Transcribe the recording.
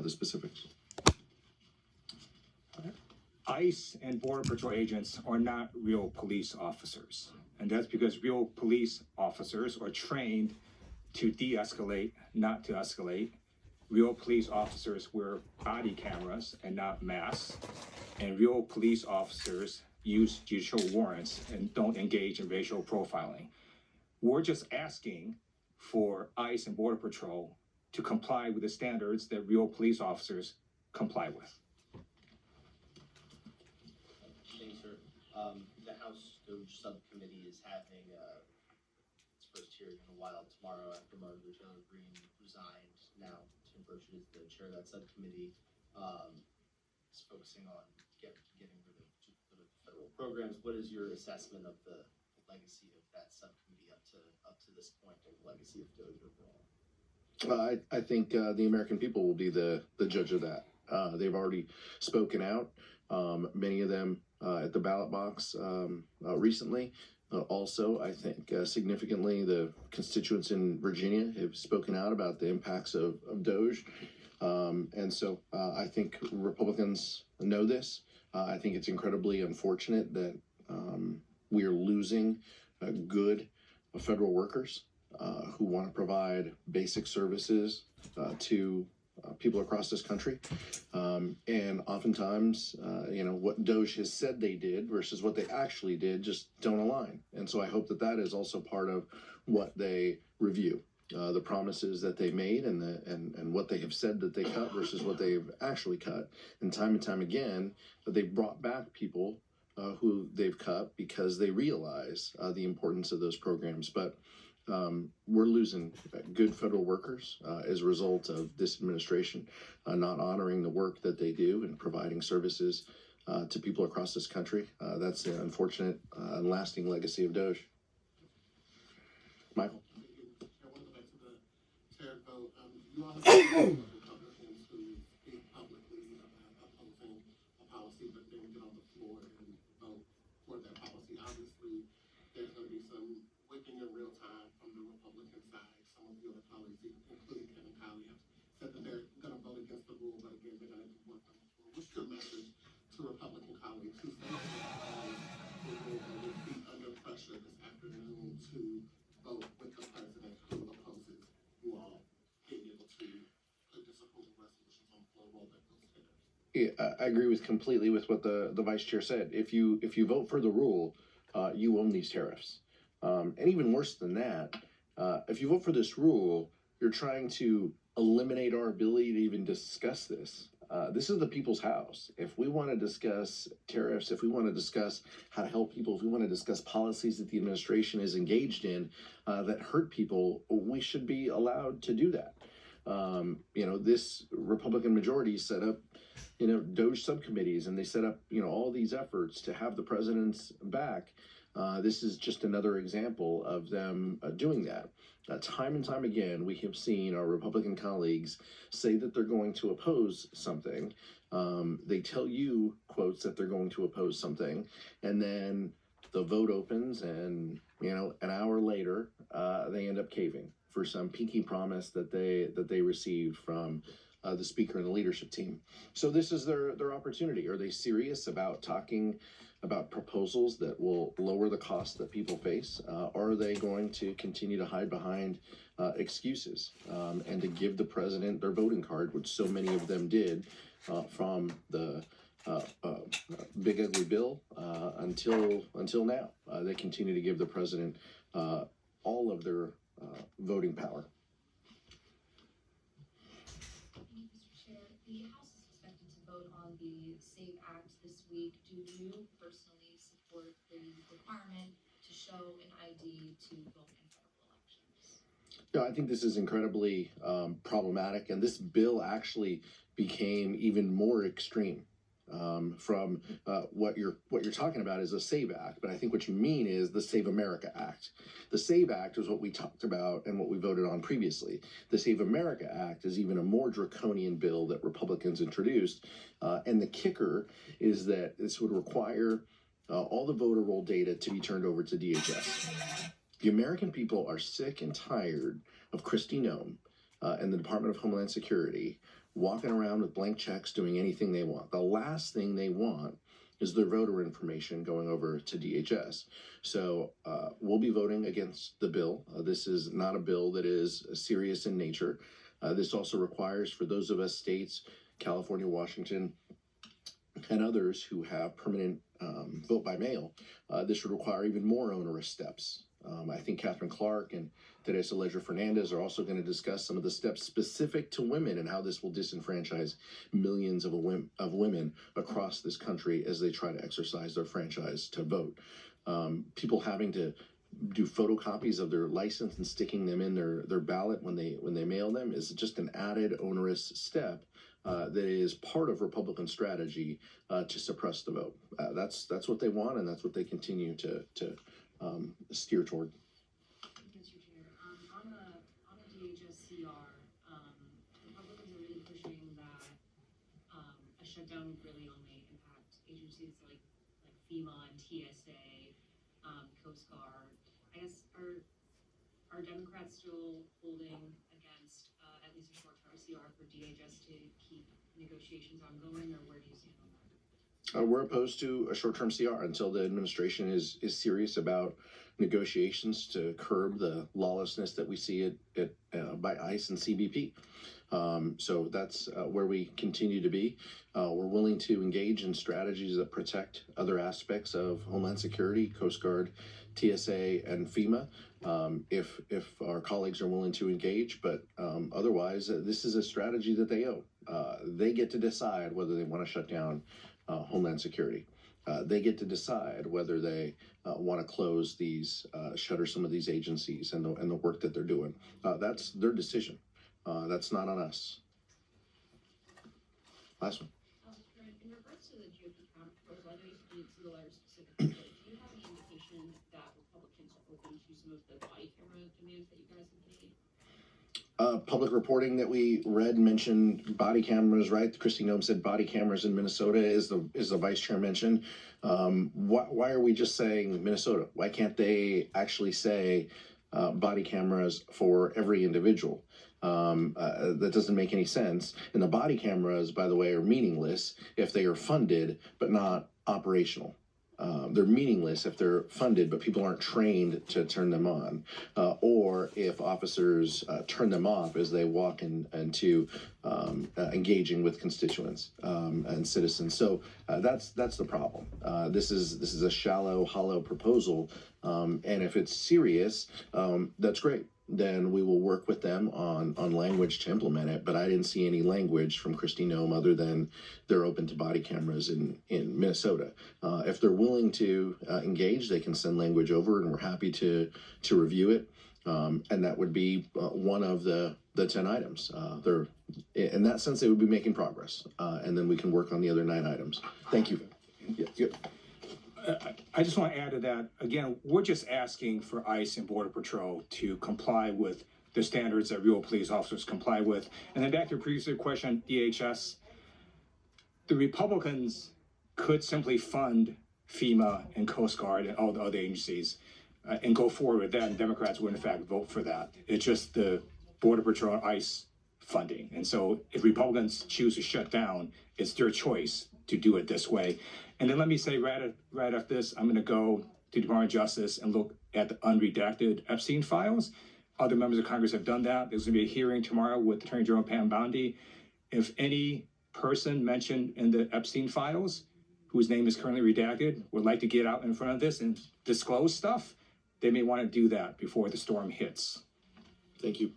the specifics. ICE and Border Patrol agents are not real police officers. And that's because real police officers are trained to de-escalate, not to escalate. Real police officers wear body cameras and not masks. And real police officers use judicial warrants and don't engage in racial profiling. We're just asking for ICE and Border Patrol to comply with the standards that real police officers comply with. The House DOJ subcommittee is having its first hearing in a while tomorrow after Marjorie Taylor Greene resigned. Now Tim Burchett is the chair of that subcommittee. Is focusing on getting rid of federal programs. What is your assessment of the legacy of that subcommittee up to this point, and the legacy of DOJ overall? I think the American people will be the judge of that. They've already spoken out. Many of them at the ballot box recently. Also, I think significantly, the constituents in Virginia have spoken out about the impacts of DOJ. And so I think Republicans know this. I think it's incredibly unfortunate that we are losing good federal workers who want to provide basic services to people across this country. And oftentimes, what DOJ has said they did versus what they actually did just don't align. And so I hope that that is also part of what they review. The promises that they made and what they have said that they cut versus what they've actually cut. And time again, they've brought back people who they've cut because they realize the importance of those programs. But we're losing good federal workers as a result of this administration not honoring the work that they do and providing services to people across this country. That's an unfortunate and lasting legacy of DOJ. Michael? You all have Republicans who speak publicly about opposing a policy, but then get on the floor and vote for that policy. Obviously, there's going to be some whipping in real time from the Republican side. Some of your colleagues, including Kevin Colley, have said that they're going to vote against the rule, but again, they're going to work on the floor. What's your message to Republican colleagues who say that the rule will be under pressure this afternoon to vote with the president who opposes you all? Yeah, I agree completely with what the vice chair said. If you vote for the rule, you own these tariffs. And even worse than that, if you vote for this rule, you're trying to eliminate our ability to even discuss this. This is the people's house. If we want to discuss tariffs, if we want to discuss how to help people, if we want to discuss policies that the administration is engaged in that hurt people, we should be allowed to do that. This Republican majority set up, DOJ subcommittees, and they set up, all these efforts to have the president's back. This is just another example of them doing that. Time and time again, we have seen our Republican colleagues say that they're going to oppose something. They tell you, quotes, that they're going to oppose something, and then the vote opens, and an hour later, they end up caving for some pinky promise that they received from the speaker and the leadership team. So this is their opportunity. Are they serious about talking about proposals that will lower the costs that people face? Or are they going to continue to hide behind excuses and to give the president their voting card, which so many of them did from the big ugly bill until now? They continue to give the president all of their voting power. The House is expected to vote on the SAVE Act this week. Do you personally support the requirement to show an ID to vote in federal elections? No, I think this is incredibly problematic, and this bill actually became even more extreme from what you're talking about is a SAVE Act, but I think what you mean is the Save America Act. The SAVE Act is what we talked about and what we voted on previously. The Save America Act is even a more draconian bill that Republicans introduced, and the kicker is that this would require all the voter roll data to be turned over to DHS. The American people are sick and tired of Kristi Noem and the Department of Homeland Security walking around with blank checks doing anything they want. The last thing they want is their voter information going over to DHS. So we'll be voting against the bill. This is not a bill that is serious in nature. This also requires, for those of us states, California, Washington, and others who have permanent vote by mail, this would require even more onerous steps. I think Catherine Clark and Teresa Leger Fernandez are also going to discuss some of the steps specific to women and how this will disenfranchise millions of women across this country as they try to exercise their franchise to vote. People having to do photocopies of their license and sticking them in their ballot when they mail them is just an added onerous step that is part of Republican strategy to suppress the vote. That's what they want, and that's what they continue to steer toward. Mr. Chair, on the DHS CR, Republicans are really pushing that a shutdown would really only impact agencies like FEMA and TSA, Coast Guard. I guess are Democrats still holding against at least a short-term CR for DHS to keep negotiations ongoing, or where do you stand on that? We're opposed to a short-term CR until the administration is serious about negotiations to curb the lawlessness that we see by ICE and CBP. So that's where we continue to be. We're willing to engage in strategies that protect other aspects of Homeland Security, Coast Guard, TSA, and FEMA, if our colleagues are willing to engage. But otherwise, this is a strategy that they own. They get to decide whether they want to shut down Homeland Security. They get to decide whether they want to close these, shutter some of these agencies and the work that they're doing. That's their decision. That's not on us. Last one. In regards to the GOP counter proposal, I know you didn't see the letter specifically, but do you have any indication that Republicans are open to some of the body camera demands that you guys have made? Public reporting that we read mentioned body cameras, right? Kristi Noem said body cameras in Minnesota, is the vice chair mentioned. Why are we just saying Minnesota? Why can't they actually say body cameras for every individual? That doesn't make any sense. And the body cameras, by the way, are meaningless if they are funded but not operational. They're meaningless if they're funded, but people aren't trained to turn them on, or if officers turn them off as they walk into engaging with constituents and citizens. So that's the problem. This is a shallow, hollow proposal, and if it's serious, that's great. Then we will work with them on language to implement it. But I didn't see any language from Kristi Noem other than they're open to body cameras in Minnesota. If they're willing to engage, they can send language over, and we're happy to review it. And that would be one of the 10 items. They're in that sense, they would be making progress, and then we can work on the other 9 items. Thank you. Yeah. I just want to add to that, again, we're just asking for ICE and Border Patrol to comply with the standards that real police officers comply with. And then back to the previous question, DHS, the Republicans could simply fund FEMA and Coast Guard and all the other agencies and go forward with that, and Democrats would in fact vote for that. It's just the Border Patrol and ICE funding. And so if Republicans choose to shut down, it's their choice to do it this way. And then let me say right after this, I'm going to go to the Department of Justice and look at the unredacted Epstein files. Other members of Congress have done that. There's going to be a hearing tomorrow with Attorney General Pam Bondi. If any person mentioned in the Epstein files whose name is currently redacted would like to get out in front of this and disclose stuff, they may want to do that before the storm hits. Thank you.